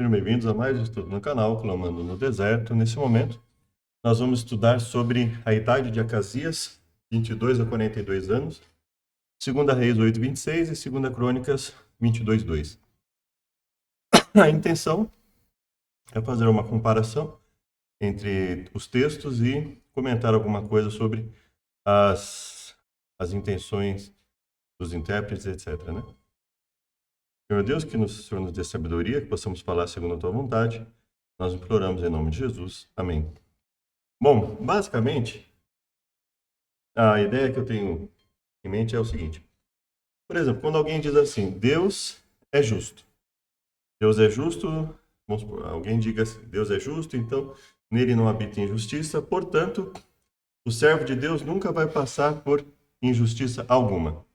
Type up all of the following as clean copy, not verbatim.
Sejam bem-vindos a mais um estudo no canal, Clamando no Deserto. Nesse momento, nós vamos estudar sobre a idade de Acasias, 22 a 42 anos, 2 Reis 8, 26 e 2 Crônicas 22, 2. A intenção é fazer uma comparação entre os textos e comentar alguma coisa sobre as intenções dos intérpretes, etc., né? Senhor Deus, que o Senhor nos dê sabedoria, que possamos falar segundo a tua vontade. Nós imploramos em nome de Jesus. Amém. Bom, basicamente, a ideia que eu tenho em mente é o seguinte. Por exemplo, quando alguém diz assim, Deus é justo. Deus é justo, vamos supor, alguém diga assim, Deus é justo, então nele não habita injustiça, portanto, o servo de Deus nunca vai passar por injustiça alguma.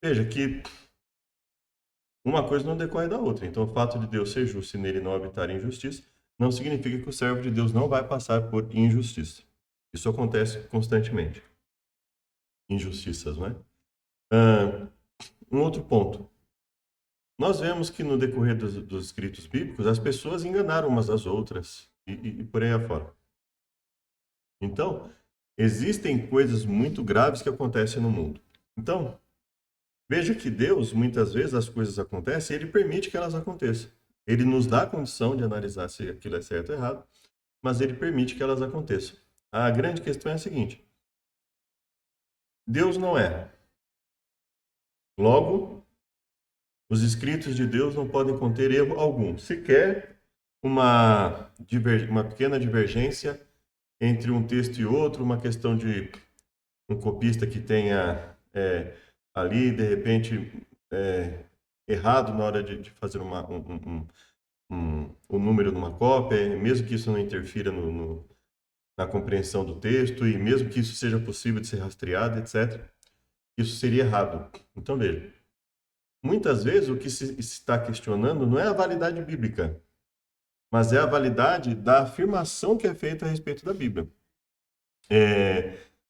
Veja que uma coisa não decorre da outra. Então, o fato de Deus ser justo e nele não habitar injustiça não significa que o servo de Deus não vai passar por injustiça. Isso acontece constantemente. Injustiças, não é? Um outro ponto. Nós vemos que no decorrer dos escritos bíblicos, as pessoas enganaram umas às outras e por aí afora. Então, existem coisas muito graves que acontecem no mundo. Então, veja que Deus, muitas vezes, as coisas acontecem e Ele permite que elas aconteçam. Ele nos dá a condição de analisar se aquilo é certo ou errado, mas Ele permite que elas aconteçam. A grande questão é a seguinte. Deus não erra. Logo, os escritos de Deus não podem conter erro algum. Sequer uma pequena divergência entre um texto e outro, uma questão de um copista que tenha ali, de repente, errado na hora de fazer um número numa cópia, mesmo que isso não interfira na compreensão do texto, e mesmo que isso seja possível de ser rastreado, etc., isso seria errado. Então, veja, muitas vezes o que se está questionando não é a validade bíblica, mas é a validade da afirmação que é feita a respeito da Bíblia.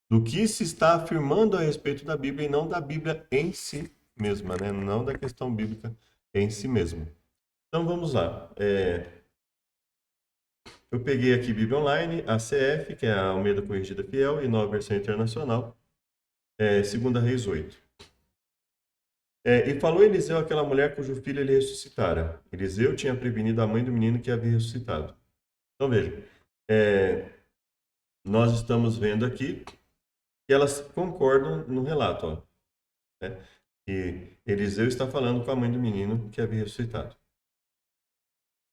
Do que se está afirmando a respeito da Bíblia e não da Bíblia em si mesma, né? Não da questão bíblica em si mesma. Então, vamos lá. Eu peguei aqui Bíblia Online, a CF, que é a Almeida Corrigida Fiel, e Nova Versão Internacional, 2 Reis 8. E falou Eliseu àquela mulher cujo filho ele ressuscitara. Eliseu tinha prevenido a mãe do menino que havia ressuscitado. Então, veja, nós estamos vendo aqui que elas concordam no relato, ó, né? E Eliseu está falando com a mãe do menino que havia ressuscitado.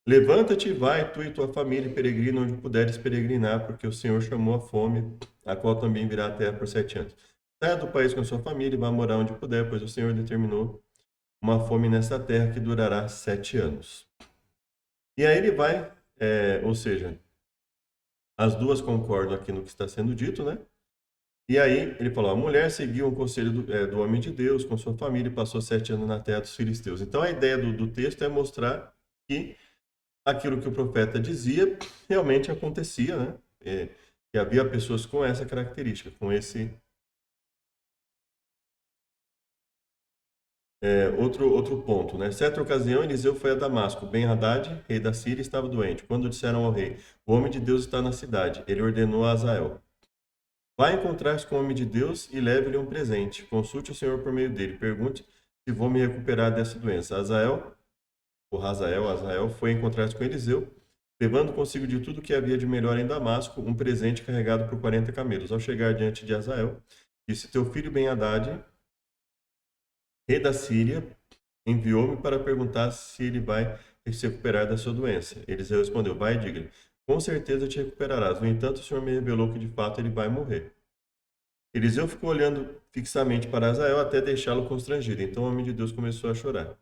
Levanta-te e vai, tu e tua família, peregrina onde puderes peregrinar, porque o Senhor chamou a fome, a qual também virá à terra por 7 anos. Saia do país com a sua família e vá morar onde puder, pois o Senhor determinou uma fome nesta terra que durará 7 anos. E aí ele vai, ou seja, as duas concordam aqui no que está sendo dito, né? E aí ele falou, a mulher seguiu o conselho do homem de Deus com sua família e passou 7 anos na terra dos filisteus. Então a ideia do texto é mostrar que aquilo que o profeta dizia realmente acontecia, né? Que havia pessoas com essa característica, com esse... Outro ponto, né? Certa ocasião, Eliseu foi a Damasco. Ben-Hadad, rei da Síria, estava doente. Quando disseram ao rei, o homem de Deus está na cidade, ele ordenou a Azael, vá encontrar-se com o homem de Deus e leve-lhe um presente. Consulte o Senhor por meio dele. Pergunte se vou me recuperar dessa doença. Azael foi encontrar-se com Eliseu, levando consigo de tudo que havia de melhor em Damasco, um presente carregado por 40 camelos. Ao chegar diante de Azael, disse, teu filho Ben-Hadad, rei da Síria, enviou-me para perguntar se ele vai se recuperar da sua doença. Eliseu respondeu, vai e diga-lhe, com certeza te recuperarás. No entanto, o Senhor me revelou que de fato ele vai morrer. Eliseu ficou olhando fixamente para Azael até deixá-lo constrangido. Então o homem de Deus começou a chorar.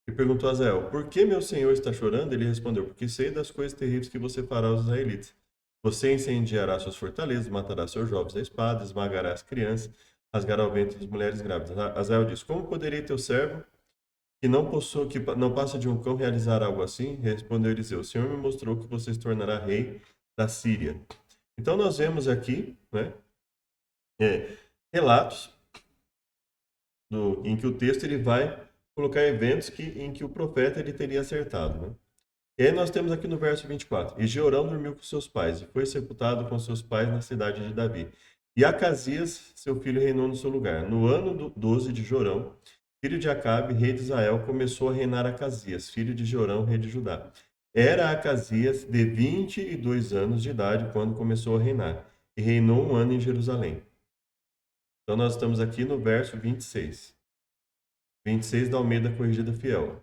E perguntou a Azael, por que meu senhor está chorando? Ele respondeu, porque sei das coisas terríveis que você fará aos israelitas. Você incendiará suas fortalezas, matará seus jovens à espada, esmagará as crianças, rasgará o ventre das mulheres grávidas. Azael disse, como poderia teu servo, que não passa de um cão, realizar algo assim? Respondeu Eliseu, o Senhor me mostrou que você se tornará rei da Síria. Então nós vemos aqui, né, relatos em que o texto ele vai colocar eventos em que o profeta ele teria acertado, né? E aí nós temos aqui no verso 24. E Jeorão dormiu com seus pais e foi sepultado com seus pais na cidade de Davi. E Acasias, seu filho, reinou no seu lugar. No ano 12 de Jorão, filho de Acabe, rei de Israel, começou a reinar Acasias, filho de Jorão, rei de Judá. Era Acasias de 22 anos de idade quando começou a reinar, e reinou um ano em Jerusalém. Então nós estamos aqui no verso 26. 26 da Almeida Corrigida Fiel.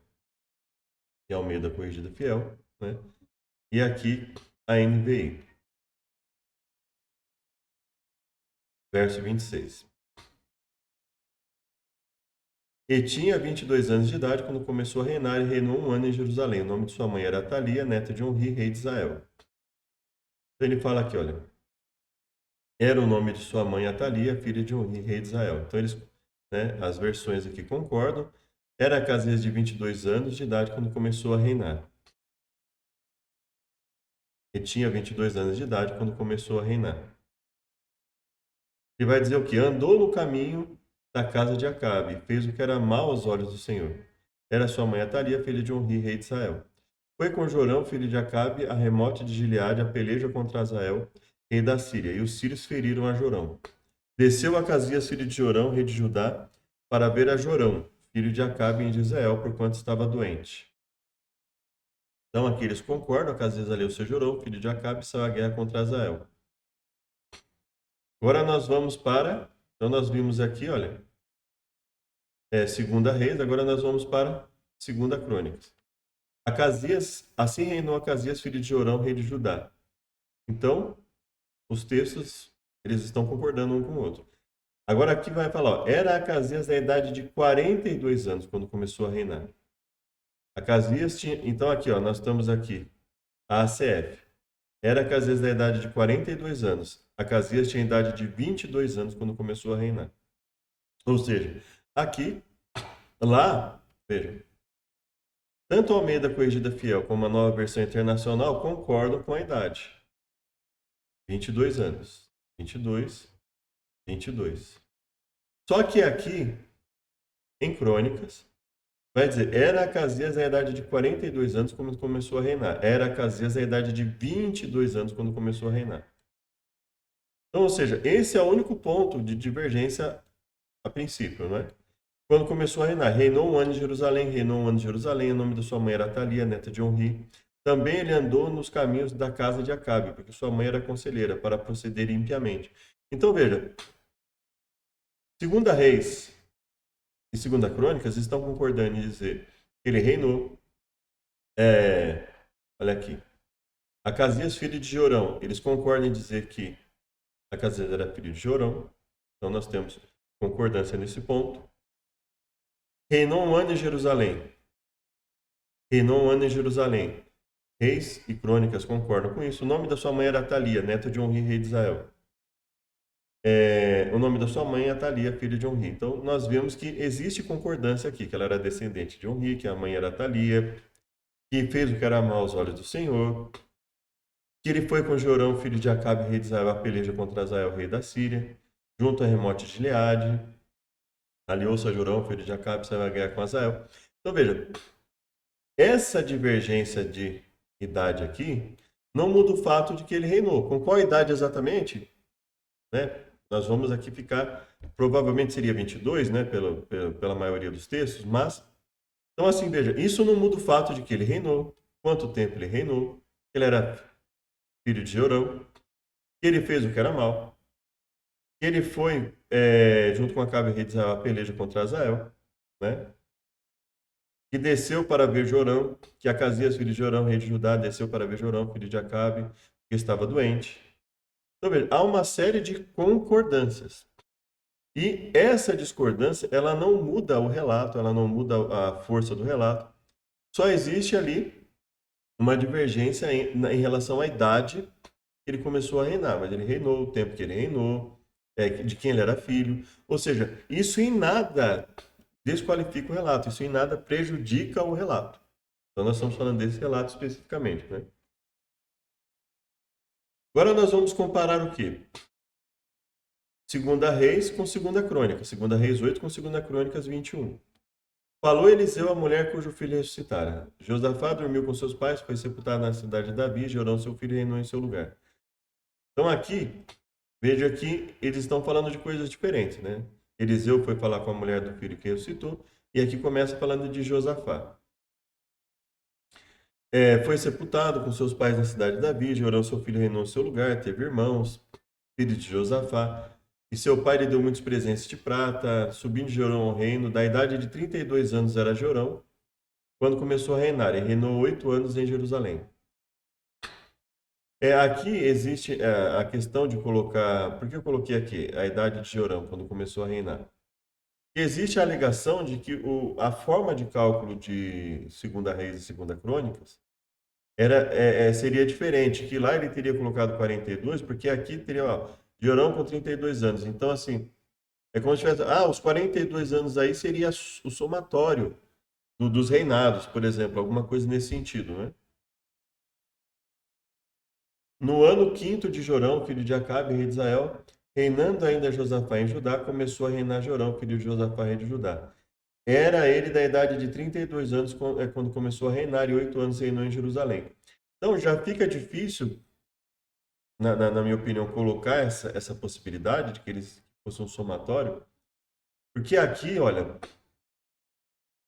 E Almeida Corrigida Fiel, né? E aqui a NVI. Verso 26. E tinha 22 anos de idade quando começou a reinar e reinou um ano em Jerusalém. O nome de sua mãe era Atalia, neta de Omri, rei de Israel. Então ele fala aqui, olha. Era o nome de sua mãe Atalia, filha de Omri, rei de Israel. Então eles, né, as versões aqui concordam. Era Acasias de 22 anos de idade quando começou a reinar. E tinha 22 anos de idade quando começou a reinar. Ele vai dizer o que? Andou no caminho da casa de Acabe, fez o que era mal aos olhos do Senhor. Era sua mãe Atalia, filha de Omri, rei de Israel. Foi com Jorão, filho de Acabe, a remote de Gileade, a peleja contra Azael, rei da Síria, e os sírios feriram a Jorão. Desceu Acasias, filho de Jorão, rei de Judá, para ver a Jorão, filho de Acabe, em Israel, porquanto estava doente. Então aqui eles concordam, Acasias ali o seu Jorão, filho de Acabe, saiu à guerra contra Azael. Agora nós vamos para... Então nós vimos aqui, olha, Segunda Reis, agora nós vamos para Segunda Crônicas. Acasias, assim reinou Acasias, filho de Jorão, rei de Judá. Então, os textos, eles estão concordando um com o outro. Agora aqui vai falar, ó, era Acasias da idade de 42 anos quando começou a reinar. Acasias tinha, então aqui, ó, nós estamos aqui, a ACF. Era Acasias da idade de 42 anos. Acasias tinha a idade de 22 anos quando começou a reinar. Ou seja, aqui, lá, veja, tanto a Almeida Corrigida Fiel como a nova versão internacional concordam com a idade. 22 anos. 22, 22. Só que aqui, em Crônicas, vai dizer, era Acasias a idade de 42 anos quando começou a reinar. Era Acasias a idade de 22 anos quando começou a reinar. Então, ou seja, esse é o único ponto de divergência a princípio, não é? Quando começou a reinar, reinou um ano em Jerusalém, o nome da sua mãe era Atalia, neta de Omri. Também ele andou nos caminhos da casa de Acabe, porque sua mãe era conselheira, para proceder impiamente. Então, veja, Segunda Reis e Segunda Crônicas estão concordando em dizer que ele reinou. Olha aqui. Acasias, filho de Jorão, eles concordam em dizer que Acasias era filho de Jorão. Então, nós temos concordância nesse ponto. Reinou um ano em Jerusalém. Reis e Crônicas concordam com isso. O nome da sua mãe era Atalia, neta de Omri, rei de Israel. O nome da sua mãe é Atalia, filha de Omri. Então, nós vemos que existe concordância aqui, que ela era descendente de Omri, que a mãe era Atalia, que fez o que era mal aos olhos do Senhor, que ele foi com Jorão, filho de Acabe, rei de Israel, a peleja contra Azael, rei da Síria, junto a remote de Gileade, aliou-se a Jorão, filho de Acabe, saiu à guerra com Azael. Então, veja, essa divergência de idade aqui não muda o fato de que ele reinou. Com qual idade exatamente? Né? Nós vamos aqui ficar, provavelmente seria 22, né, pela maioria dos textos, mas, então assim, veja, isso não muda o fato de que ele reinou, quanto tempo ele reinou, ele era filho de Jorão, que ele fez o que era mal, que ele foi, junto com Acabe, rei de Israel, a peleja contra Azael, né, que desceu para ver Jorão, que Acasias, filho de Jorão, rei de Judá, desceu para ver Jorão, filho de Acabe, que estava doente. Então, veja, há uma série de concordâncias. E essa discordância, ela não muda o relato, ela não muda a força do relato. Só existe ali uma divergência em relação à idade que ele começou a reinar. Mas ele reinou, o tempo que ele reinou, de quem ele era filho. Ou seja, isso em nada desqualifica o relato, isso em nada prejudica o relato. Então nós estamos falando desse relato especificamente, né? Agora nós vamos comparar o quê? Segunda Reis com Segunda Crônica. Segunda Reis 8 com Segunda Crônicas 21. Falou Eliseu à mulher cujo filho ressuscitara. Josafá dormiu com seus pais, foi sepultado na cidade de Davi, e Jorão, seu filho, reinou em seu lugar. Então aqui, veja que eles estão falando de coisas diferentes, né? Eliseu foi falar com a mulher do filho que ressuscitou, e aqui começa falando de Josafá. Foi sepultado com seus pais na cidade de Davi, Jorão, seu filho, reinou em seu lugar, teve irmãos, filho de Josafá, e seu pai lhe deu muitos presentes de prata, subindo Jorão ao reino, da idade de 32 anos era Jorão, quando começou a reinar, e reinou 8 anos em Jerusalém. Aqui existe a questão de colocar. Por que eu coloquei aqui a idade de Jorão, quando começou a reinar? Existe a alegação de que a forma de cálculo de Segunda Reis e Segunda Crônicas seria diferente, que lá ele teria colocado 42, porque aqui teria, ó, Jorão com 32 anos. Então, assim, é como se tivesse. Os 42 anos aí seria o somatório dos reinados, por exemplo, alguma coisa nesse sentido, né? No ano quinto de Jorão, filho de Acabe, rei de Israel, reinando ainda Josafá em Judá, começou a reinar Jorão, filho de Josafá, rei de Judá. Era ele da idade de 32 anos quando começou a reinar, e 8 anos reinou em Jerusalém. Então já fica difícil, na minha opinião, colocar essa possibilidade de que eles fossem um somatório, porque aqui, olha,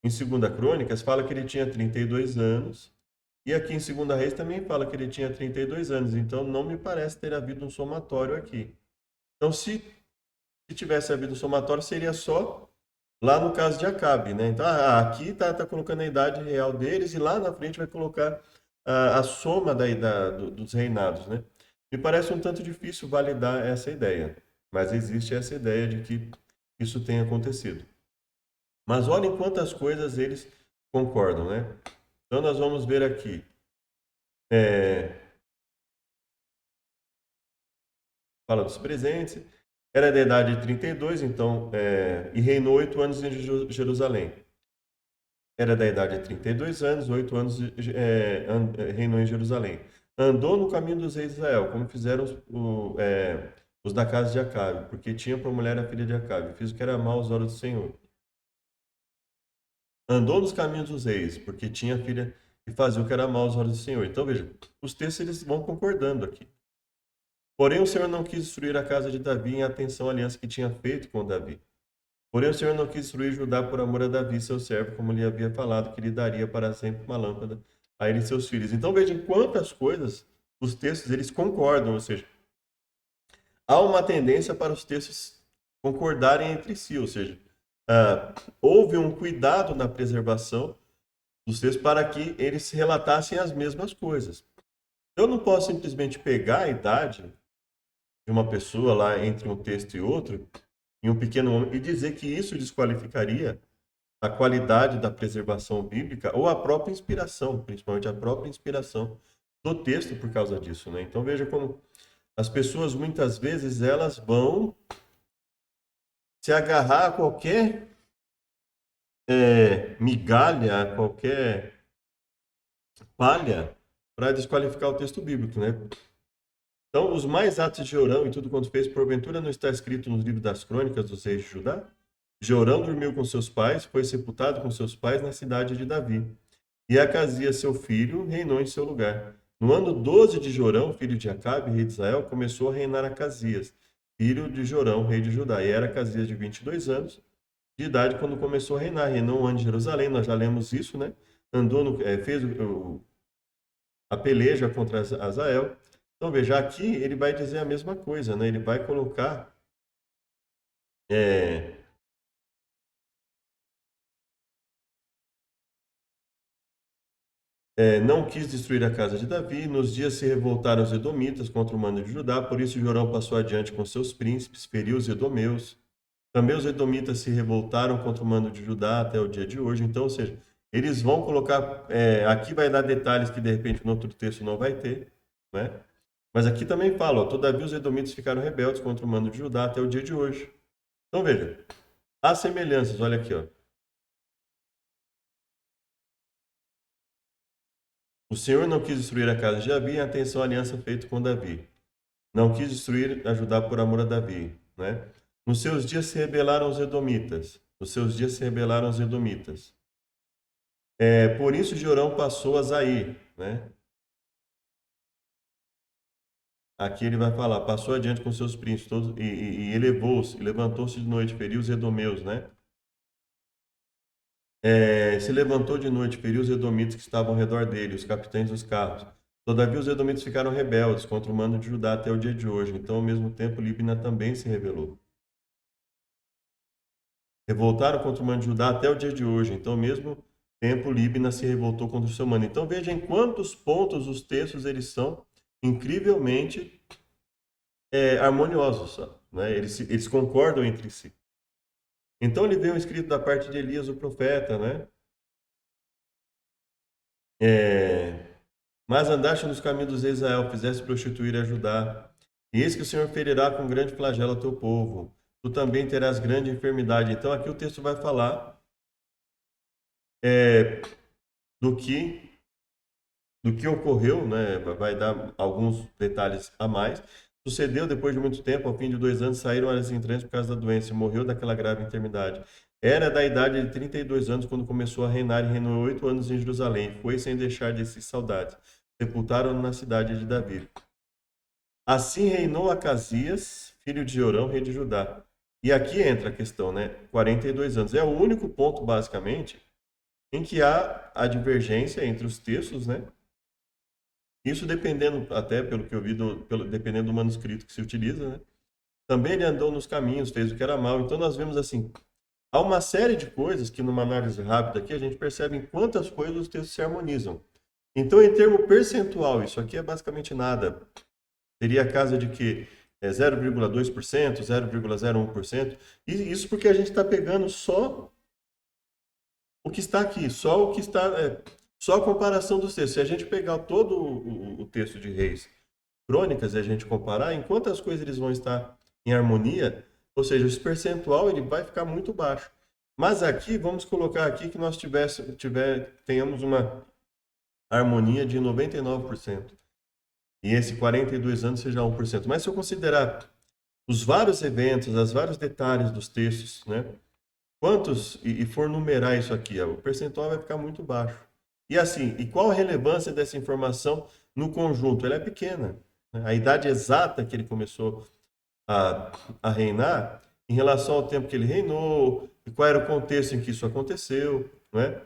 em Segunda Crônicas fala que ele tinha 32 anos, e aqui em Segunda Reis também fala que ele tinha 32 anos, então não me parece ter havido um somatório aqui. Então, se tivesse havido um somatório, seria só lá no caso de Acabe, né? Então, aqui tá colocando a idade real deles e lá na frente vai colocar a soma dos reinados, né? Me parece um tanto difícil validar essa ideia, mas existe essa ideia de que isso tenha acontecido. Mas olhem quantas coisas eles concordam, né? Então, nós vamos ver aqui. Fala dos presentes. Era da idade de 32, então, e reinou 8 anos em Jerusalém. Era da idade de 32 anos, 8 anos reinou em Jerusalém. Andou no caminho dos reis de Israel, como fizeram os da casa de Acabe, porque tinha por mulher a filha de Acabe. Fez o que era mal aos olhos do Senhor. Andou nos caminhos dos reis, porque tinha a filha e fazia o que era mal aos olhos do Senhor. Então, veja, os textos eles vão concordando aqui. Porém, o Senhor não quis destruir a casa de Davi em atenção à aliança que tinha feito com Davi. Porém, o Senhor não quis destruir Judá por amor a Davi, seu servo, como lhe havia falado, que lhe daria para sempre uma lâmpada a ele e seus filhos. Então, vejam quantas coisas os textos eles concordam, ou seja, há uma tendência para os textos concordarem entre si, ou seja, houve um cuidado na preservação dos textos para que eles relatassem as mesmas coisas. Eu não posso simplesmente pegar a idade de uma pessoa lá entre um texto e outro, em um pequeno momento, e dizer que isso desqualificaria a qualidade da preservação bíblica ou a própria inspiração, principalmente a própria inspiração do texto por causa disso, né? Então veja como as pessoas muitas vezes elas vão se agarrar a qualquer migalha, a qualquer palha para desqualificar o texto bíblico, né? Então, os mais atos de Jorão e tudo quanto fez, porventura não está escrito nos livros das crônicas dos reis de Judá? Jorão dormiu com seus pais, foi sepultado com seus pais na cidade de Davi. E Acasias, seu filho, reinou em seu lugar. No ano 12 de Jorão, filho de Acabe, rei de Israel, começou a reinar Acasias, filho de Jorão, rei de Judá. E era Acasias de 22 anos de idade quando começou a reinar. Reinou um ano em Jerusalém, nós já lemos isso, né? Fez a peleja contra Azael. Então, veja, aqui ele vai dizer a mesma coisa, né? Ele vai colocar é, não quis destruir a casa de Davi. Nos dias se revoltaram os edomitas contra o mando de Judá, por isso Jorão passou adiante com seus príncipes, feriu os edomeus. Também os edomitas se revoltaram contra o mando de Judá até o dia de hoje. Então, ou seja, eles vão colocar, aqui vai dar detalhes que de repente no outro texto não vai ter, né? Mas aqui também fala, ó, todavia os edomitas ficaram rebeldes contra o mando de Judá até o dia de hoje. Então veja, há semelhanças, olha aqui, ó. O Senhor não quis destruir a casa de Davi em atenção à aliança feita com Davi. Não quis destruir a Judá por amor a Davi, né? Nos seus dias se rebelaram os edomitas. Nos seus dias se rebelaram os edomitas. Por isso Jorão passou a Zair, né? Aqui ele vai falar, passou adiante com seus príncipes todos, e elevou-se, e levantou-se de noite, feriu os edomeus, né? Se levantou de noite, feriu os edomitas que estavam ao redor dele, os capitães dos carros. Todavia os edomitas ficaram rebeldes contra o mando de Judá até o dia de hoje. Então, ao mesmo tempo, Libna também se rebelou. Revoltaram contra o mando de Judá até o dia de hoje. Então, ao mesmo tempo, Libna se revoltou contra o seu mano. Então, veja em quantos pontos os textos eles são incrivelmente harmoniosos, né? Eles concordam entre si. Então, ele veio escrito da parte de Elias, o profeta, né? É, Mas andaste nos caminhos de Israel, fizeste prostituir a Judá. E eis que o Senhor ferirá com grande flagelo ao teu povo. Tu também terás grande enfermidade. Então aqui o texto vai falar é, do que do que ocorreu, né? Vai dar alguns detalhes a mais. Sucedeu depois de muito tempo, ao fim de 2 anos, saíram as entranhas por causa da doença e morreu daquela grave enfermidade. Era da idade de 32 anos quando começou a reinar e reinou 8 anos em Jerusalém. Foi sem deixar de si saudades. Sepultaram-no na cidade de Davi. Assim reinou Acasias, filho de Jorão, rei de Judá. E aqui entra a questão, né? 42 anos. É o único ponto, basicamente, em que há a divergência entre os textos, né? Isso dependendo, até pelo que eu vi, dependendo do manuscrito que se utiliza, né? Também ele andou nos caminhos, fez o que era mal. Então nós vemos assim, há uma série de coisas que numa análise rápida aqui a gente percebe em quantas coisas os textos se harmonizam. Então, em termo percentual, isso aqui é basicamente nada. Seria a casa de que 0,2%, 0,01%. E isso porque a gente está pegando só o que está aqui, só o que está, só a comparação dos textos. Se a gente pegar todo o texto de Reis, Crônicas, e a gente comparar, em quantas coisas eles vão estar em harmonia, ou seja, esse percentual ele vai ficar muito baixo. Mas aqui, vamos colocar aqui que nós tenhamos uma harmonia de 99%. E esse 42 anos seja 1%. Mas se eu considerar os vários eventos, os vários detalhes dos textos, né? Quantos, e for numerar isso aqui, o percentual vai ficar muito baixo. E assim, e qual a relevância dessa informação no conjunto? Ela é pequena, né? A idade exata que ele começou a reinar, em relação ao tempo que ele reinou, e qual era o contexto em que isso aconteceu, né?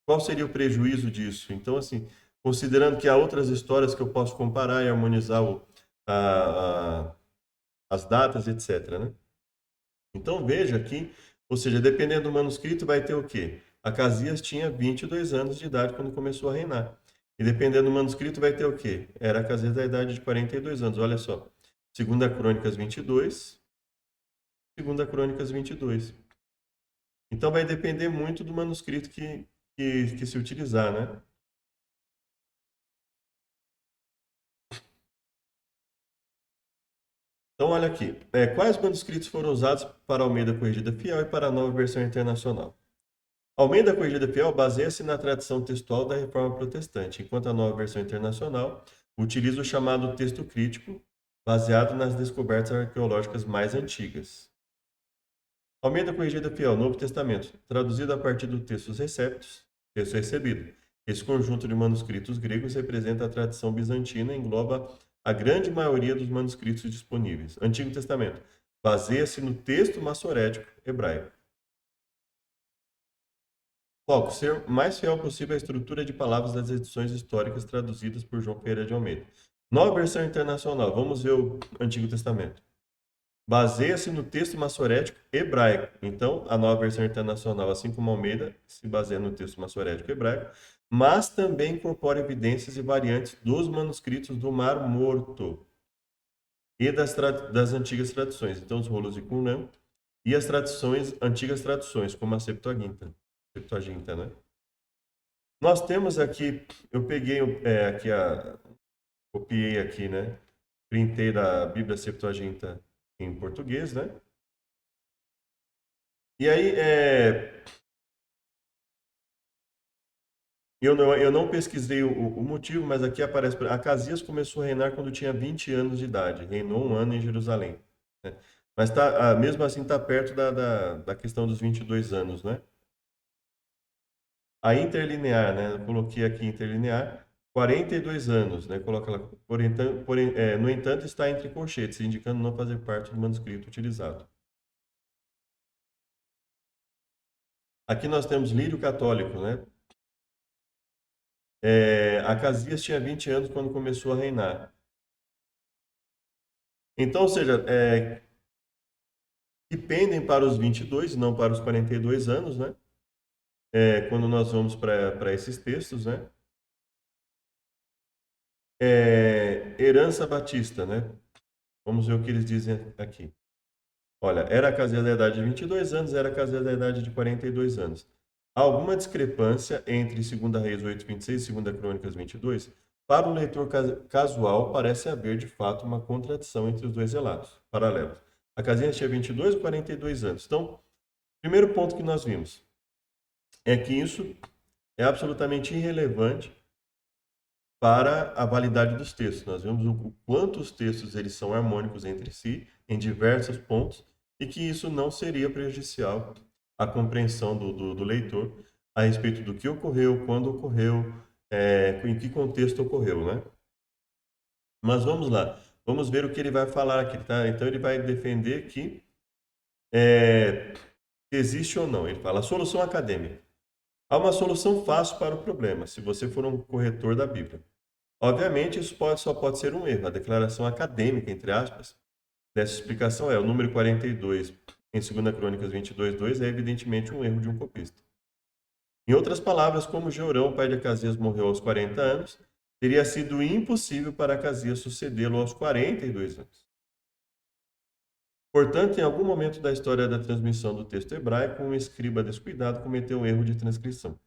Qual seria o prejuízo disso? Então, assim, considerando que há outras histórias que eu posso comparar e harmonizar a, a, as datas, etc, né? Então veja aqui, ou seja, dependendo do manuscrito, vai ter o quê? Acasias tinha 22 anos de idade quando começou a reinar. E dependendo do manuscrito, vai ter o quê? Era Acasias da idade de 42 anos, olha só. Segunda Crônicas 22, Segunda Crônicas 22. Então vai depender muito do manuscrito que se utilizar, né? Então olha aqui, quais manuscritos foram usados para Almeida Corrigida Fiel e para a Nova Versão Internacional? Almeida Corrigida Fiel baseia-se na tradição textual da Reforma Protestante, enquanto a Nova Versão Internacional utiliza o chamado texto crítico, baseado nas descobertas arqueológicas mais antigas. Almeida Corrigida Fiel, Novo Testamento, traduzido a partir do textos receptos, texto recebido. Esse conjunto de manuscritos gregos representa a tradição bizantina e engloba a grande maioria dos manuscritos disponíveis. Antigo Testamento, baseia-se no texto massorético hebraico. Foco: ser mais fiel possível à estrutura de palavras das edições históricas traduzidas por João Ferreira de Almeida. Nova versão internacional. Vamos ver o Antigo Testamento. Baseia-se no texto massorético hebraico. Então, a nova versão internacional, assim como Almeida, se baseia no texto massorético hebraico, mas também incorpora evidências e variantes dos manuscritos do Mar Morto e das antigas traduções. Então, os rolos de Qumran e as antigas traduções, como a Septuaginta, né? Nós temos aqui, eu peguei aqui copiei aqui, né? Printei da Bíblia Septuaginta em português, né? E aí, eu não pesquisei o motivo, mas aqui aparece, Acasias começou a reinar quando tinha 20 anos de idade, reinou 1 ano em Jerusalém, né? Mas mesmo assim está perto da questão dos 22 anos, né? a interlinear, né? Eu coloquei aqui interlinear, 42 anos, né? Coloca lá, no entanto, está entre colchetes, indicando não fazer parte do manuscrito utilizado. Aqui nós temos Lírio Católico, né? Acasias tinha 20 anos quando começou a reinar. Então, ou seja, que pendem para os 22 e não para os 42 anos, né? Quando nós vamos para esses textos, né? Herança batista, né? Vamos ver o que eles dizem aqui. Olha, era Acasias da idade de 22 anos, era Acasias da idade de 42 anos. Há alguma discrepância entre 2 Reis 8:26 e 2 Crônicas 22? Para o leitor casual, parece haver, de fato, uma contradição entre os dois relatos paralelos. Acasias tinha 22 e 42 anos. Então, primeiro ponto que nós vimos é que isso é absolutamente irrelevante para a validade dos textos. Nós vemos o quanto os textos eles são harmônicos entre si, em diversos pontos, e que isso não seria prejudicial à compreensão do leitor a respeito do que ocorreu, quando ocorreu, em que contexto ocorreu, né? Mas vamos lá, vamos ver o que ele vai falar aqui, tá? Então ele vai defender que existe ou não. Ele fala, solução acadêmica. Há uma solução fácil para o problema, se você for um corretor da Bíblia. Obviamente, isso só pode ser um erro. A declaração acadêmica, entre aspas, dessa explicação o número 42 em 2 Crônicas 22:2 é evidentemente um erro de um copista. Em outras palavras, como Jeorão, pai de Acasias, morreu aos 40 anos, teria sido impossível para Acasias sucedê-lo aos 42 anos. Portanto, em algum momento da história da transmissão do texto hebraico, um escriba descuidado cometeu um erro de transcrição.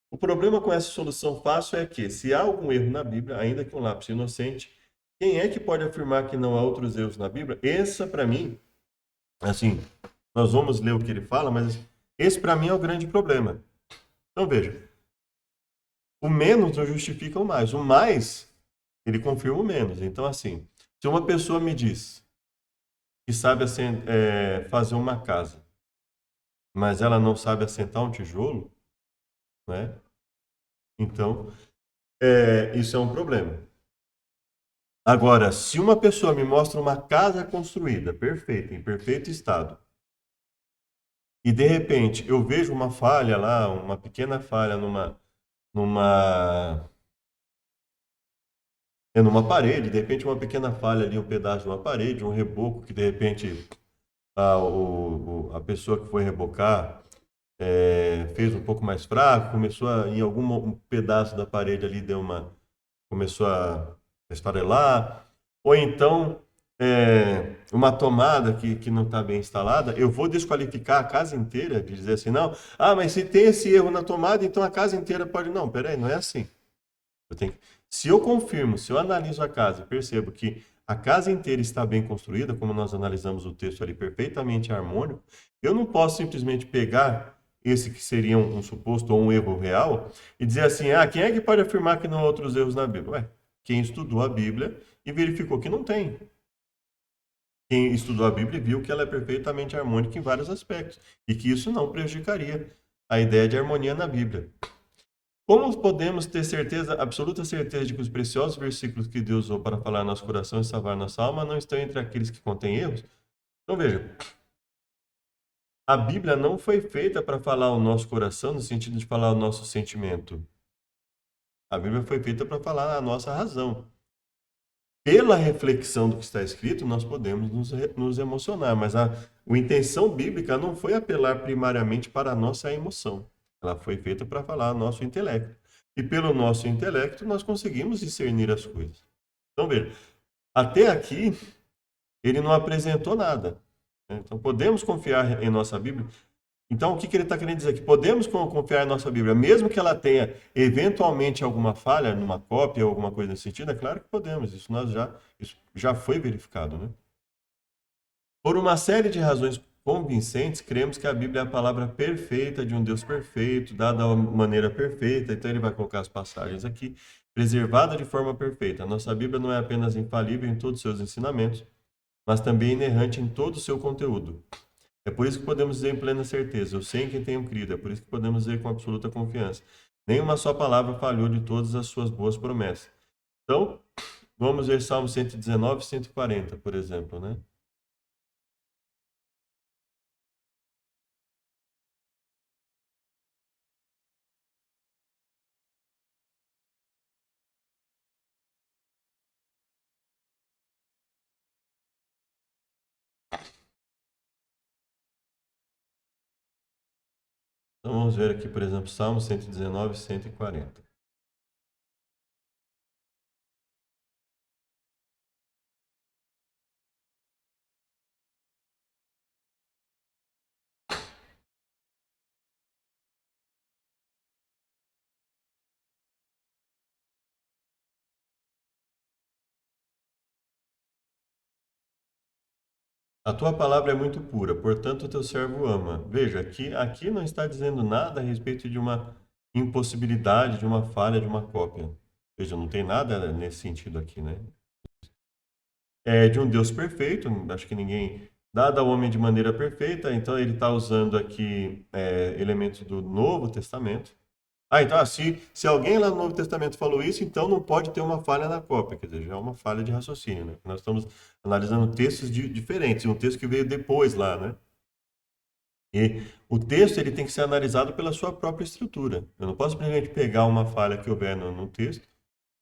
O problema com essa solução fácil é que, se há algum erro na Bíblia, ainda que um lápis inocente, quem é que pode afirmar que não há outros erros na Bíblia? Essa, para mim, assim, nós vamos ler o que ele fala, mas esse, para mim, é o grande problema. Então, veja, o menos não justifica o mais. O mais, ele confirma o menos. Então, assim, se uma pessoa me diz que sabe fazer uma casa, mas ela não sabe assentar um tijolo, né? Então, isso é um problema. Agora, se uma pessoa me mostra uma casa construída, perfeita, em perfeito estado, e de repente eu vejo uma falha lá, uma pequena falha numa, numa parede, de repente uma pequena falha ali, um pedaço de uma parede, um reboco que de repente a pessoa que foi rebocar fez um pouco mais fraco, começou em algum pedaço da parede ali começou a esfarelar, ou então uma tomada que não está bem instalada, eu vou desqualificar a casa inteira de dizer assim, não, mas se tem esse erro na tomada, então a casa inteira pode... Não, peraí, não é assim. Se eu confirmo, se eu analiso a casa e percebo que a casa inteira está bem construída, como nós analisamos o texto ali, perfeitamente harmônico, eu não posso simplesmente pegar esse que seria um suposto ou um erro real e dizer assim, quem é que pode afirmar que não há outros erros na Bíblia? Ué, quem estudou a Bíblia e verificou que não tem. Quem estudou a Bíblia viu que ela é perfeitamente harmônica em vários aspectos e que isso não prejudicaria a ideia de harmonia na Bíblia. Como podemos ter certeza, absoluta certeza de que os preciosos versículos que Deus usou para falar nosso coração e salvar nossa alma não estão entre aqueles que contêm erros? Então veja, a Bíblia não foi feita para falar o nosso coração no sentido de falar o nosso sentimento. A Bíblia foi feita para falar a nossa razão. Pela reflexão do que está escrito, nós podemos nos emocionar, mas a intenção bíblica não foi apelar primariamente para a nossa emoção. Ela foi feita para falar o nosso intelecto. E pelo nosso intelecto, nós conseguimos discernir as coisas. Então, veja, até aqui, ele não apresentou nada. Então, podemos confiar em nossa Bíblia. Então, o que ele está querendo dizer? Que podemos confiar em nossa Bíblia, mesmo que ela tenha eventualmente alguma falha numa cópia ou alguma coisa nesse sentido, é claro que podemos, isso já foi verificado, né? Por uma série de razões convincentes, cremos que a Bíblia é a palavra perfeita de um Deus perfeito, dada de maneira perfeita, então ele vai colocar as passagens aqui, preservada de forma perfeita. A nossa Bíblia não é apenas infalível em todos os seus ensinamentos, mas também inerrante em todo o seu conteúdo. É por isso que podemos dizer em plena certeza, eu sei em quem tenho crido, é por isso que podemos dizer com absoluta confiança. Nenhuma só palavra falhou de todas as suas boas promessas. Então, vamos ver Salmo 119 e 140, por exemplo, né? Então, vamos ver aqui, por exemplo, Salmo 119 e 140. A tua palavra é muito pura, portanto o teu servo ama. Veja, aqui não está dizendo nada a respeito de uma impossibilidade, de uma falha, de uma cópia. Veja, não tem nada nesse sentido aqui, né? É de um Deus perfeito, acho que ninguém, dado ao homem de maneira perfeita, então ele está usando aqui elementos do Novo Testamento. Ah, então se alguém lá no Novo Testamento falou isso, então não pode ter uma falha na cópia, quer dizer, já é uma falha de raciocínio, né? Nós estamos analisando textos diferentes, um texto que veio depois lá, né? E o texto ele tem que ser analisado pela sua própria estrutura. Eu não posso simplesmente pegar uma falha que houver no texto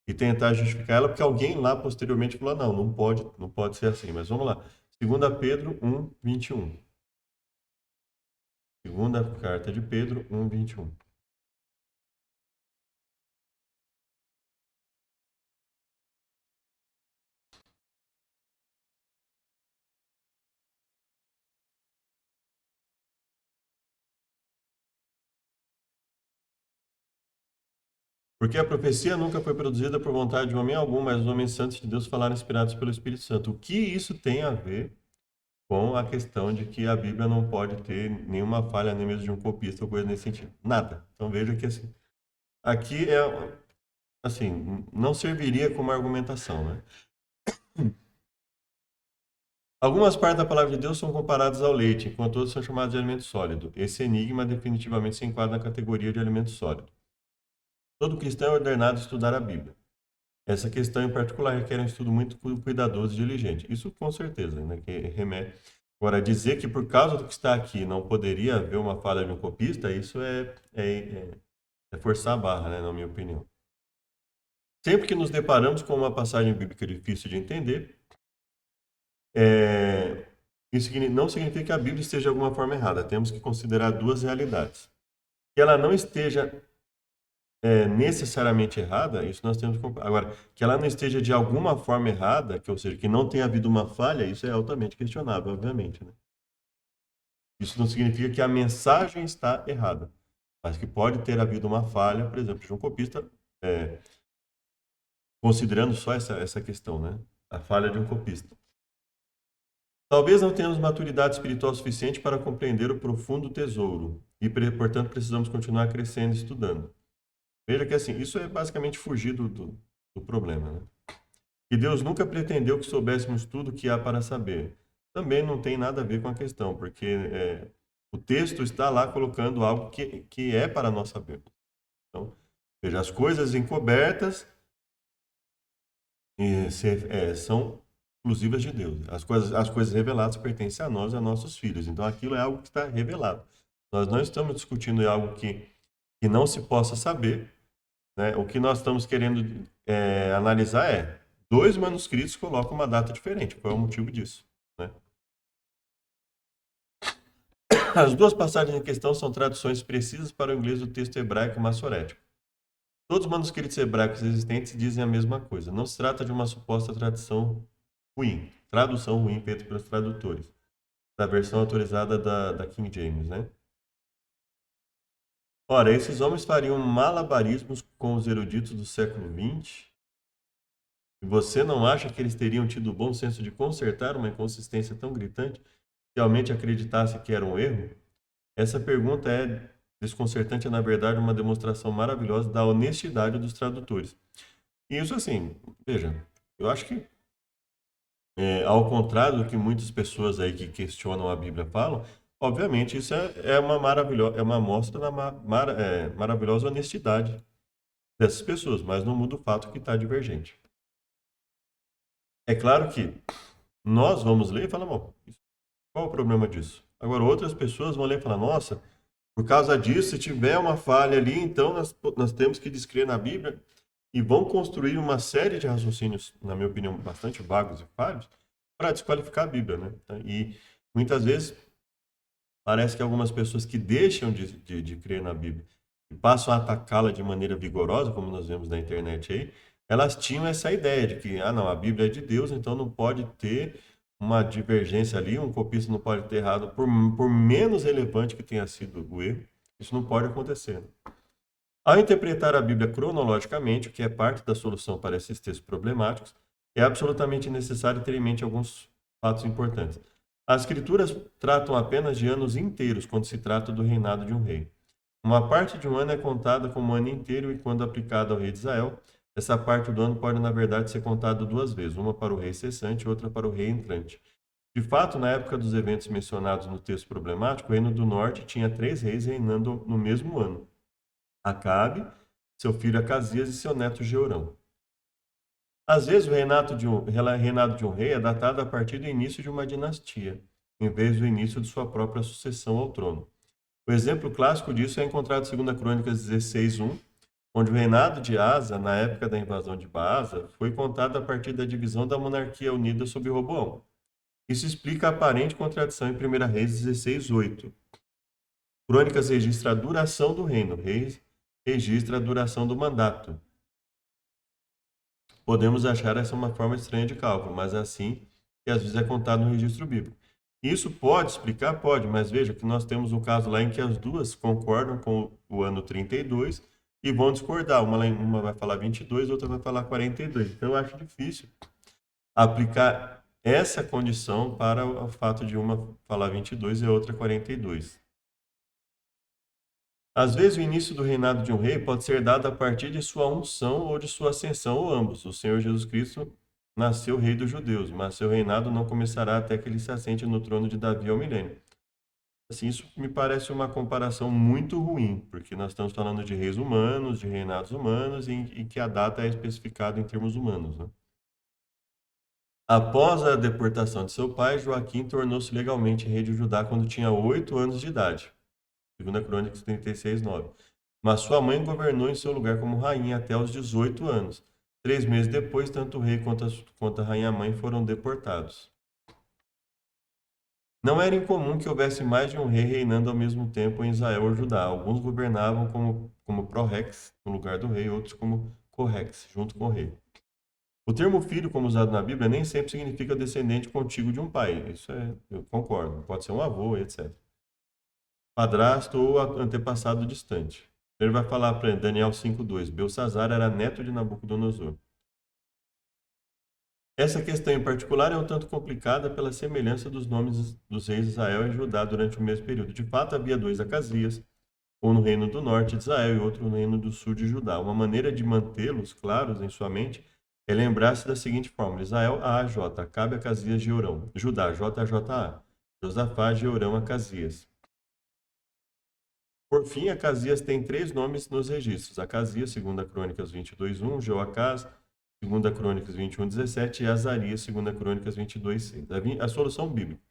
e tentar justificar ela, porque alguém lá posteriormente falou, não, não pode ser assim. Mas vamos lá. 2 Pedro 1:21. Segunda carta de Pedro 1:21. Porque a profecia nunca foi produzida por vontade de homem algum, mas os homens santos de Deus falaram inspirados pelo Espírito Santo. O que isso tem a ver com a questão de que a Bíblia não pode ter nenhuma falha, nem mesmo de um copista ou coisa nesse sentido? Nada. Então veja que assim, aqui assim, não serviria como argumentação, né? Algumas partes da palavra de Deus são comparadas ao leite, enquanto outras são chamadas de alimento sólido. Esse enigma definitivamente se enquadra na categoria de alimento sólido. Todo cristão é ordenado a estudar a Bíblia. Essa questão em particular requer um estudo muito cuidadoso e diligente. Isso com certeza, né? Que remete. Agora, dizer que por causa do que está aqui não poderia haver uma falha de um copista, isso é forçar a barra, né? Na minha opinião. Sempre que nos deparamos com uma passagem bíblica difícil de entender, É, isso não significa que a Bíblia esteja de alguma forma errada. Temos que considerar duas realidades. Que ela não esteja necessariamente errada, isso nós temos que comparar. Agora, que ela não esteja de alguma forma errada, ou seja, que não tenha havido uma falha, isso é altamente questionável, obviamente, né? Isso não significa que a mensagem está errada, mas que pode ter havido uma falha, por exemplo, de um copista, é, considerando só essa questão, né? A falha de um copista. Talvez não tenhamos maturidade espiritual suficiente para compreender o profundo tesouro e, portanto, precisamos continuar crescendo e estudando. Veja que assim, isso é basicamente fugir do problema, né? Que Deus nunca pretendeu que soubéssemos tudo o que há para saber. Também não tem nada a ver com a questão, porque o texto está lá colocando algo que é para nós sabermos. Então, veja, as coisas encobertas são exclusivas de Deus. As coisas reveladas pertencem a nós e a nossos filhos. Então, aquilo é algo que está revelado. Nós não estamos discutindo algo que não se possa saber, né? O que nós estamos querendo analisar dois manuscritos colocam uma data diferente. Qual é o motivo disso, né? As duas passagens em questão são traduções precisas para o inglês do texto hebraico massorético. Todos os manuscritos hebraicos existentes dizem a mesma coisa. Não se trata de uma suposta tradução ruim feita pelos tradutores, da versão autorizada da King James, né? Ora, esses homens fariam malabarismos com os eruditos do século XX? E você não acha que eles teriam tido o bom senso de consertar uma inconsistência tão gritante que realmente acreditasse que era um erro? Essa pergunta é desconcertante, é na verdade uma demonstração maravilhosa da honestidade dos tradutores. E isso assim, veja, eu acho que ao contrário do que muitas pessoas aí que questionam a Bíblia falam, Obviamente, isso é uma maravilhosa, é uma amostra da maravilhosa honestidade dessas pessoas, mas não muda o fato que está divergente. É claro que nós vamos ler e falar, bom, qual o problema disso? Agora, outras pessoas vão ler e falar, nossa, por causa disso, se tiver uma falha ali, então nós temos que descrer na Bíblia e vão construir uma série de raciocínios, na minha opinião, bastante vagos e falhos, para desqualificar a Bíblia, né? E muitas vezes parece que algumas pessoas que deixam de crer na Bíblia e passam a atacá-la de maneira vigorosa, como nós vemos na internet aí, elas tinham essa ideia de que, ah, não, a Bíblia é de Deus, então não pode ter uma divergência ali, um copista não pode ter errado, por menos relevante que tenha sido o erro, isso não pode acontecer. Né? Ao interpretar a Bíblia cronologicamente, o que é parte da solução para esses textos problemáticos, é absolutamente necessário ter em mente alguns fatos importantes. As escrituras tratam apenas de anos inteiros quando se trata do reinado de um rei. Uma parte de um ano é contada como ano inteiro e quando aplicada ao rei de Israel, essa parte do ano pode, na verdade, ser contada duas vezes, uma para o rei cessante e outra para o rei entrante. De fato, na época dos eventos mencionados no texto problemático, o reino do norte tinha 3 reis reinando no mesmo ano. Acabe, seu filho Acasias e seu neto Jeorão. Às vezes, reinado de um rei é datado a partir do início de uma dinastia, em vez do início de sua própria sucessão ao trono. O exemplo clássico disso é encontrado em 2 Crônicas 16:1, onde o reinado de Asa, na época da invasão de Baasa, foi contado a partir da divisão da monarquia unida sob Roboão. Isso explica a aparente contradição em 1 Reis 16:8. Crônicas registra a duração do reino, Reis registra a duração do mandato. Podemos achar essa uma forma estranha de cálculo, mas é assim que às vezes é contado no registro bíblico. Isso pode explicar? Pode, mas veja que nós temos um caso lá em que as duas concordam com o ano 32 e vão discordar. Uma vai falar 22, outra vai falar 42. Então eu acho difícil aplicar essa condição para o fato de uma falar 22 e a outra 42. Às vezes, o início do reinado de um rei pode ser dado a partir de sua unção ou de sua ascensão, ou ambos. O Senhor Jesus Cristo nasceu rei dos judeus, mas seu reinado não começará até que ele se assente no trono de Davi ao milênio. Assim, isso me parece uma comparação muito ruim, porque nós estamos falando de reis humanos, de reinados humanos, em que a data é especificada em termos humanos. Né? Após a deportação de seu pai, Joaquim tornou-se legalmente rei de Judá quando tinha 8 anos de idade. 2 Crônicas 36:9. Mas sua mãe governou em seu lugar como rainha até os 18 anos. 3 meses depois, tanto o rei quanto a rainha-mãe foram deportados. Não era incomum que houvesse mais de um rei reinando ao mesmo tempo em Israel ou Judá. Alguns governavam como pró-rex, no lugar do rei, outros como co-rex, junto com o rei. O termo filho, como usado na Bíblia, nem sempre significa descendente contíguo de um pai. Isso eu concordo. Pode ser um avô, etc. Padrasto ou antepassado distante. Ele vai falar para Daniel 5:2. Belsazar era neto de Nabucodonosor. Essa questão em particular é um tanto complicada pela semelhança dos nomes dos reis de Israel e Judá durante o mesmo período. De fato, havia 2 Acasias, um no reino do norte de Israel e outro no reino do sul de Judá. Uma maneira de mantê-los claros em sua mente é lembrar-se da seguinte fórmula: Israel, AJ, Acabe, Acasias, Jeorão. Judá, JJA. Josafá, Jeorão, Acasias. Por fim, Acasias tem 3 nomes nos registros: Acasias, 2 Crônicas 22:1, Joacás, 2 Crônicas 21:17 e Azarias, 2 Crônicas 22:6. A solução bíblica.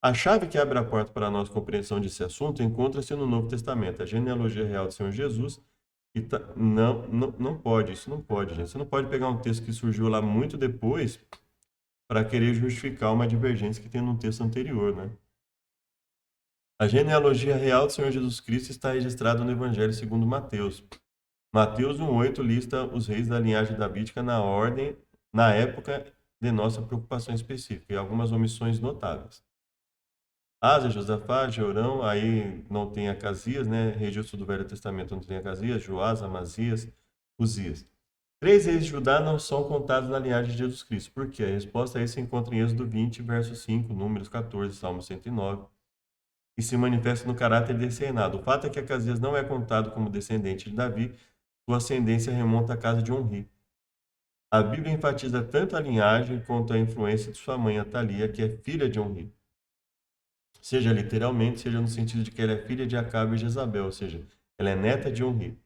A chave que abre a porta para a nossa compreensão desse assunto encontra-se no Novo Testamento, a genealogia real do Senhor Jesus. Não pode, isso não pode, gente. Você não pode pegar um texto que surgiu lá muito depois para querer justificar uma divergência que tem num texto anterior, né? A genealogia real do Senhor Jesus Cristo está registrada no Evangelho segundo Mateus. Mateus 1:8 lista os reis da linhagem davídica na ordem, na época de nossa preocupação específica, e algumas omissões notáveis. Asa, Josafá, Jeorão, aí não tem Acasias, né? Registro do Velho Testamento não tem Acasias, Joás, Amazias, Uzias. 3 reis de Judá não são contados na linhagem de Jesus Cristo. Por quê? A resposta a isso se encontra em Êxodo 20, verso 5, Números 14, Salmo 109. E se manifesta no caráter desse reinado. O fato é que Acasias não é contado como descendente de Davi, sua ascendência remonta à casa de Onri. A Bíblia enfatiza tanto a linhagem quanto a influência de sua mãe Atalia, que é filha de Onri. seja literalmente, seja no sentido de que ela é filha de Acabe e Jezabel, ou seja, ela é neta de Onri.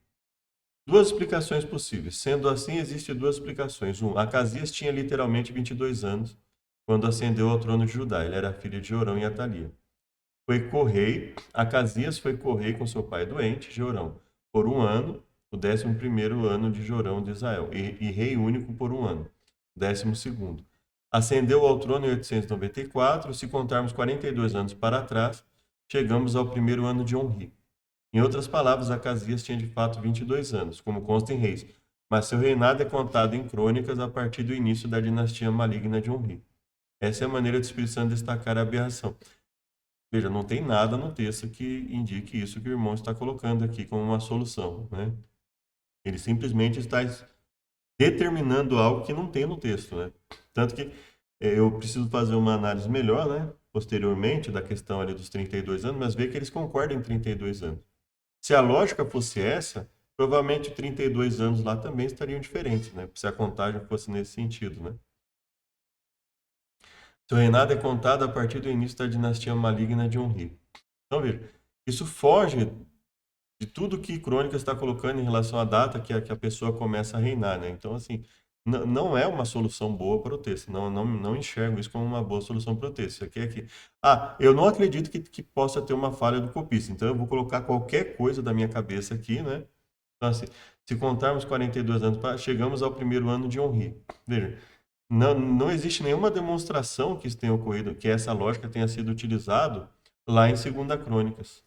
Duas explicações possíveis. Sendo assim, existem duas explicações. Acasias tinha literalmente 22 anos quando ascendeu ao trono de Judá. Ele era filho de Jorão e Atalia. Acasias foi co-rei com seu pai doente, Jorão, por um ano, o 11º ano de Jorão de Israel, e rei único por um ano, 12º. Ascendeu ao trono em 894, se contarmos 42 anos para trás, chegamos ao primeiro ano de Onri. Em outras palavras, Acasias tinha de fato 22 anos, como consta em Reis, mas seu reinado é contado em crônicas a partir do início da dinastia maligna de Onri. Essa é a maneira do Espírito Santo destacar a aberração. Veja, não tem nada no texto que indique isso que o irmão está colocando aqui como uma solução, né? Ele simplesmente está determinando algo que não tem no texto, né? Tanto que eu preciso fazer uma análise melhor, né? Posteriormente, da questão ali dos 32 anos, mas ver que eles concordam em 32 anos. Se a lógica fosse essa, provavelmente 32 anos lá também estariam diferentes, né? Se a contagem fosse nesse sentido, né? Seu reinado é contado a partir do início da dinastia maligna de Onri. Então, veja, isso foge de tudo que Crônicas está colocando em relação à data que a pessoa começa a reinar, né? Então, assim, não é uma solução boa para o texto. Não enxergo isso como uma boa solução para o texto. Isso aqui é que... eu não acredito que possa ter uma falha do copista. Então, eu vou colocar qualquer coisa da minha cabeça aqui, né? Então, assim, se contarmos 42 anos, chegamos ao primeiro ano de Onri. Veja, não existe nenhuma demonstração que isso tenha ocorrido, que essa lógica tenha sido utilizada lá em 2 Crônicas,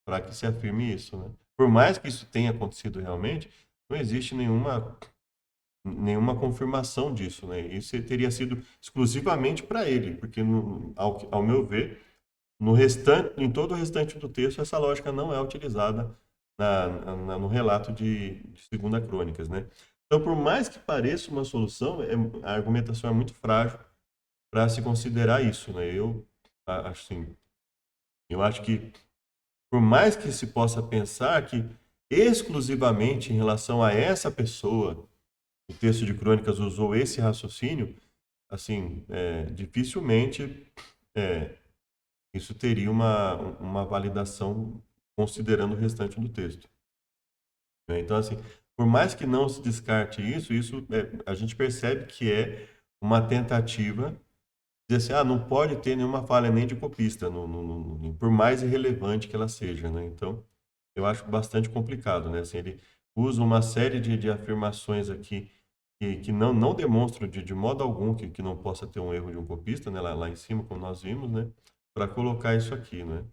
para que se afirme isso, né? Por mais que isso tenha acontecido realmente, não existe nenhuma confirmação disso, né? Isso teria sido exclusivamente para ele, porque, ao meu ver, em todo o restante do texto, essa lógica não é utilizada no relato de 2 Crônicas, né? Então, por mais que pareça uma solução, a argumentação é muito frágil para se considerar isso, né? Assim, eu acho que, por mais que se possa pensar que exclusivamente em relação a essa pessoa, o texto de Crônicas usou esse raciocínio, assim, dificilmente isso teria uma validação considerando o restante do texto, né? Então, assim, por mais que não se descarte isso a gente percebe que é uma tentativa de dizer assim, não pode ter nenhuma falha nem de copista, por mais irrelevante que ela seja, né? Então, eu acho bastante complicado, né? Assim, ele usa uma série de afirmações aqui que não demonstram de modo algum que não possa ter um erro de um copista, né? Lá em cima, como nós vimos, né? Para colocar isso aqui, né?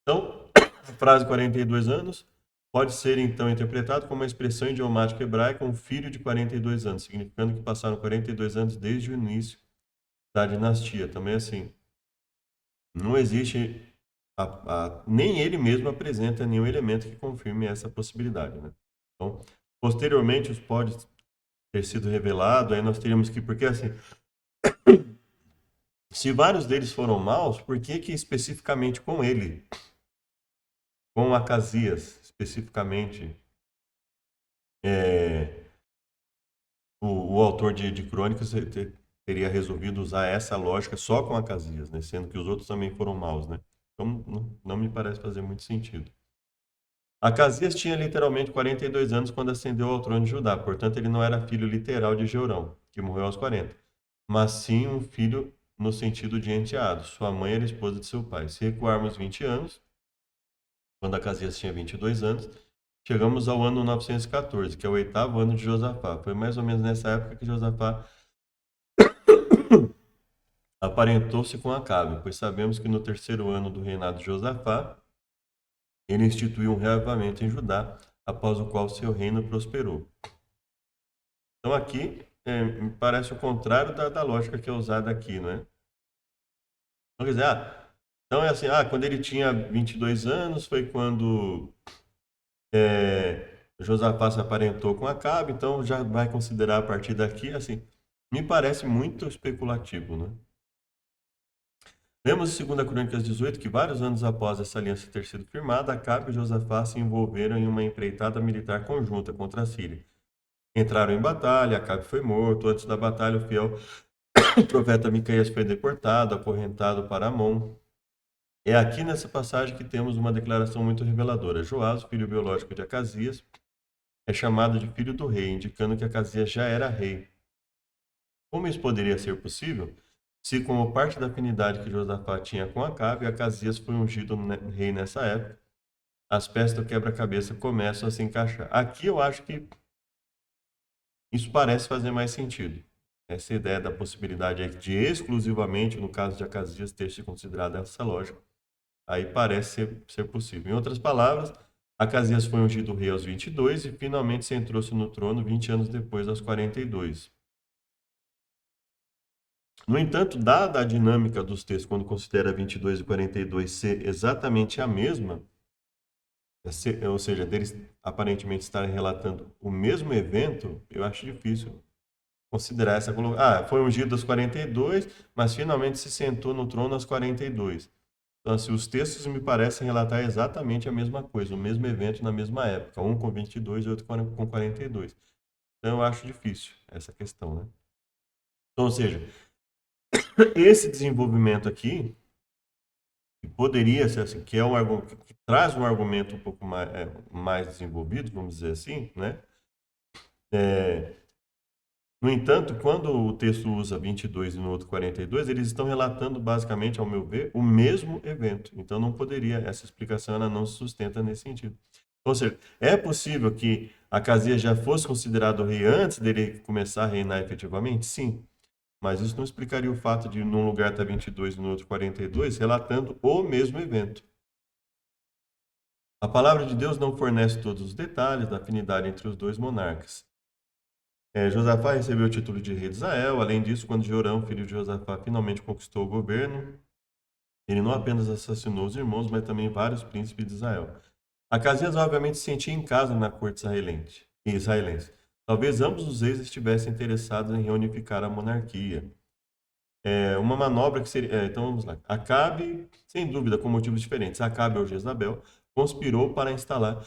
Então, a frase 42 anos pode ser, então, interpretado como uma expressão idiomática hebraica, um filho de 42 anos, significando que passaram 42 anos desde o início da dinastia. Também, assim, não existe, nem ele mesmo apresenta nenhum elemento que confirme essa possibilidade, né? Então, posteriormente, os pode ter sido revelado, aí nós teríamos que, porque assim, se vários deles foram maus, por que especificamente com ele, com Acasias, especificamente, é, o autor de Crônicas teria resolvido usar essa lógica só com Acasias, né? Sendo que os outros também foram maus, né? Então, não me parece fazer muito sentido. Acasias tinha literalmente 42 anos quando ascendeu ao trono de Judá, portanto ele não era filho literal de Jeorão, que morreu aos 40, mas sim um filho no sentido de enteado. Sua mãe era esposa de seu pai. Se recuarmos 20 anos, quando Acasias tinha 22 anos, chegamos ao ano 914, que é o 8º ano de Josafá. Foi mais ou menos nessa época que Josafá aparentou-se com Acabe, pois sabemos que no 3º ano do reinado de Josafá, ele instituiu um reavivamento em Judá, após o qual seu reino prosperou. Então aqui me parece o contrário da lógica que é usada aqui, né? Então, quer dizer, então é assim, quando ele tinha 22 anos foi quando Josafá se aparentou com Acabe, então já vai considerar a partir daqui, assim, me parece muito especulativo, né? Lemos em 2 Crônicas 18 que vários anos após essa aliança ter sido firmada, Acabe e Josafá se envolveram em uma empreitada militar conjunta contra a Síria. Entraram em batalha, Acabe foi morto. Antes da batalha, o fiel O profeta Miqueias foi deportado, acorrentado para Amon. É aqui nessa passagem que temos uma declaração muito reveladora. Joás, filho biológico de Acasias, é chamado de filho do rei, indicando que Acasias já era rei. Como isso poderia ser possível? Se, como parte da afinidade que Josafá tinha com Acabe, Acasias foi ungido rei nessa época, as peças do quebra-cabeça começam a se encaixar. Aqui eu acho que isso parece fazer mais sentido. Essa ideia da possibilidade de exclusivamente, no caso de Acasias, ter se considerado essa lógica, aí parece ser possível. Em outras palavras, Acasias foi ungido rei aos 22 e finalmente sentou-se no trono 20 anos depois, aos 42. No entanto, dada a dinâmica dos textos, quando considera 22 e 42 ser exatamente a mesma, ou seja, deles aparentemente estarem relatando o mesmo evento, eu acho difícil considerar essa colocação. Ah, foi ungido aos 42, mas finalmente se sentou no trono aos 42. Então, assim, os textos me parecem relatar exatamente a mesma coisa, o mesmo evento na mesma época, um com 22 e outro com 42. Então, eu acho difícil essa questão, né? Então, ou seja, esse desenvolvimento aqui, que poderia ser assim, que é que traz um argumento um pouco mais desenvolvido, vamos dizer assim, né? É, no entanto, quando o texto usa 22 e no outro 42, eles estão relatando basicamente, ao meu ver, o mesmo evento. Então não poderia, essa explicação ela não se sustenta nesse sentido. Ou seja, é possível que Acasias já fosse considerado rei antes dele começar a reinar efetivamente? Sim. Mas isso não explicaria o fato de num lugar estar 22 e no outro 42, relatando o mesmo evento. A palavra de Deus não fornece todos os detalhes da afinidade entre os dois monarcas. Josafá recebeu o título de rei de Israel. Além disso, quando Jorão, filho de Josafá, finalmente conquistou o governo, ele não apenas assassinou os irmãos, mas também vários príncipes de Israel. Acasias, obviamente, se sentia em casa na corte israelense. Talvez ambos os reis estivessem interessados em reunificar a monarquia. Uma manobra que seria. Então vamos lá. Acabe, sem dúvida, com motivos diferentes. Acabe ou Jezabel conspirou para instalar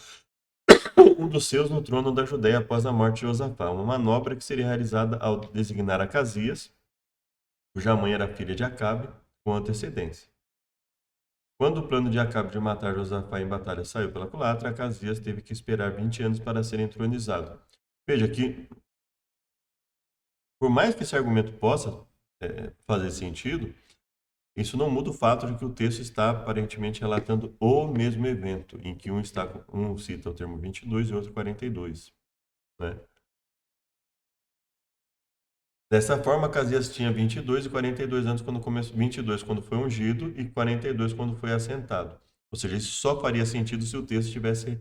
um dos seus no trono da Judéia após a morte de Josafá. Uma manobra que seria realizada ao designar Acasias, cuja mãe era filha de Acabe, com antecedência. Quando o plano de Acabe de matar Josafá em batalha saiu pela culatra, Acasias teve que esperar 20 anos para ser entronizado. Veja que, por mais que esse argumento possa fazer sentido, isso não muda o fato de que o texto está aparentemente relatando o mesmo evento, em que um cita o termo 22 e outro 42, né? Dessa forma, Acasias tinha 22 e 42 anos quando começou, 22 quando foi ungido e 42 quando foi assentado. Ou seja, isso só faria sentido se o texto estivesse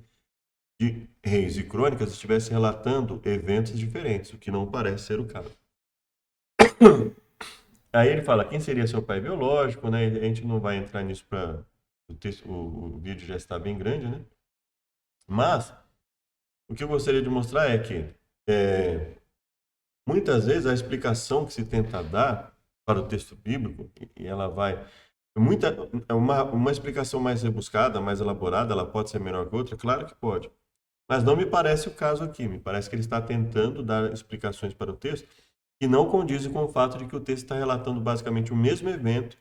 de Reis e Crônicas estivesse relatando eventos diferentes, o que não parece ser o caso. Aí ele fala quem seria seu pai biológico, né? A gente não vai entrar nisso para o vídeo já está bem grande, né? Mas o que eu gostaria de mostrar é que muitas vezes a explicação que se tenta dar para o texto bíblico, e ela vai uma explicação mais rebuscada, mais elaborada, ela pode ser melhor que outra? Claro que pode. Mas não me parece o caso aqui. Me parece que ele está tentando dar explicações para o texto que não condizem com o fato de que o texto está relatando basicamente o mesmo evento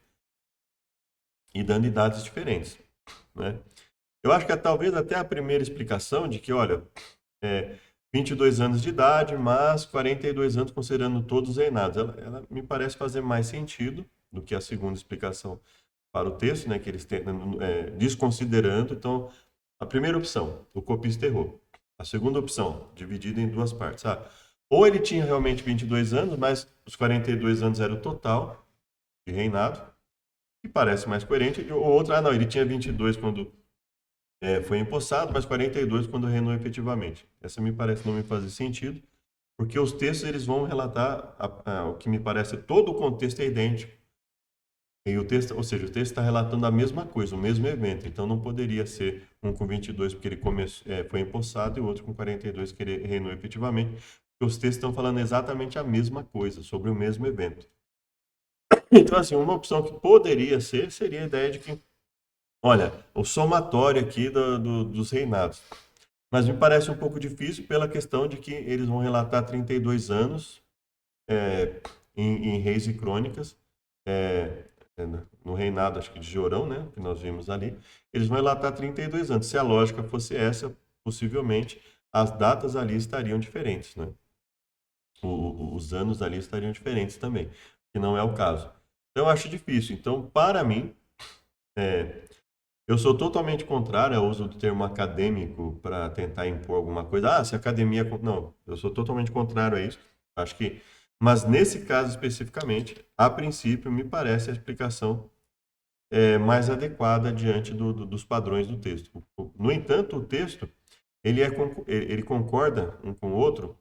e dando dados diferentes, né? Eu acho que talvez até a primeira explicação de que, olha, 22 anos de idade, mas 42 anos considerando todos os reinados, ela me parece fazer mais sentido do que a segunda explicação para o texto, né, que eles desconsiderando. Então, a primeira opção, o copista errou. A segunda opção, dividida em duas partes. Ou ele tinha realmente 22 anos, mas os 42 anos era o total de reinado, que parece mais coerente. Ou outra, não, ele tinha 22 quando foi empossado, mas 42 quando reinou efetivamente. Essa me parece não me fazer sentido, porque os textos eles vão relatar o que me parece todo o contexto é idêntico. E o texto, ou seja, o texto está relatando a mesma coisa, o mesmo evento. Então não poderia ser um com 22 porque ele foi empossado e o outro com 42 que ele reinou efetivamente, porque os textos estão falando exatamente a mesma coisa, sobre o mesmo evento. Então, assim, uma opção que poderia ser seria a ideia de que, olha, o somatório aqui dos reinados. Mas me parece um pouco difícil pela questão de que eles vão relatar 32 anos em Reis e Crônicas, no reinado, acho que de Jorão, né, que nós vimos ali, eles vão relatar 32 anos. Se a lógica fosse essa, possivelmente as datas ali estariam diferentes, né? Os anos ali estariam diferentes também, que não é o caso. Então, eu acho difícil. Então, para mim, eu sou totalmente contrário ao uso do termo acadêmico para tentar impor alguma coisa. Ah, se a academia. Não, eu sou totalmente contrário a isso. Acho que. Mas nesse caso especificamente, a princípio, me parece a explicação mais adequada diante dos padrões do texto. No entanto, o texto ele concorda um com o outro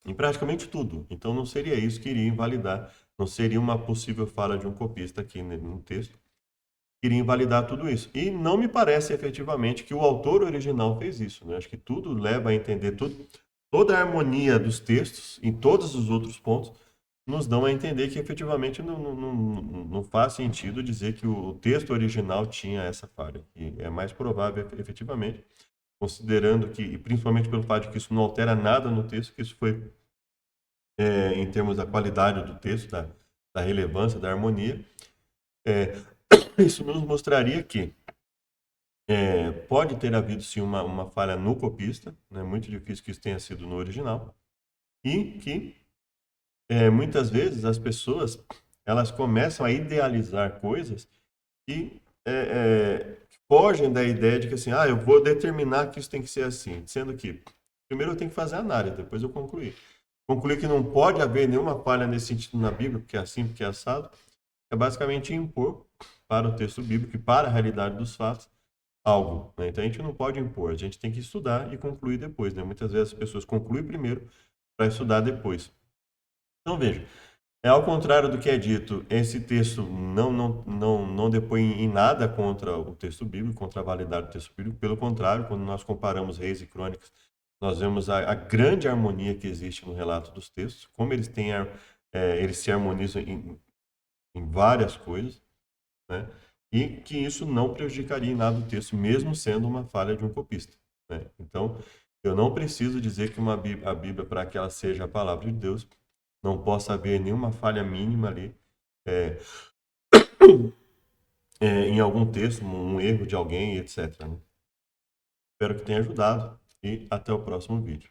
em praticamente tudo. Então, não seria isso que iria invalidar, não seria uma possível fala de um copista aqui no texto queria invalidar tudo isso. E não me parece efetivamente que o autor original fez isso, né? Acho que tudo leva a entender tudo, toda a harmonia dos textos, em todos os outros pontos, nos dão a entender que efetivamente não faz sentido dizer que o texto original tinha essa falha. E é mais provável, efetivamente, considerando que, e principalmente pelo fato de que isso não altera nada no texto, que isso foi, em termos da qualidade do texto, da relevância, da harmonia, é, isso nos mostraria que pode ter havido sim uma falha no copista, né? Muito difícil que isso tenha sido no original, e que muitas vezes as pessoas elas começam a idealizar coisas que fogem da ideia de que assim, eu vou determinar que isso tem que ser assim, sendo que primeiro eu tenho que fazer a análise, depois eu concluir. Concluir que não pode haver nenhuma falha nesse sentido na Bíblia, porque é assim, porque é assado, é basicamente impor para o texto bíblico e para a realidade dos fatos algo, né? Então a gente não pode impor, a gente tem que estudar e concluir depois, né? Muitas vezes as pessoas concluem primeiro para estudar depois. Então veja, ao contrário do que é dito, esse texto não depõe em nada contra o texto bíblico, contra a validade do texto bíblico. Pelo contrário, quando nós comparamos Reis e Crônicas, nós vemos a grande harmonia que existe no relato dos textos, como eles se harmonizam em várias coisas, né? E que isso não prejudicaria em nada o texto, mesmo sendo uma falha de um copista, né? Então, eu não preciso dizer que a Bíblia, para que ela seja a palavra de Deus, não possa haver nenhuma falha mínima ali é, em algum texto, um erro de alguém, etc, né? Espero que tenha ajudado e até o próximo vídeo.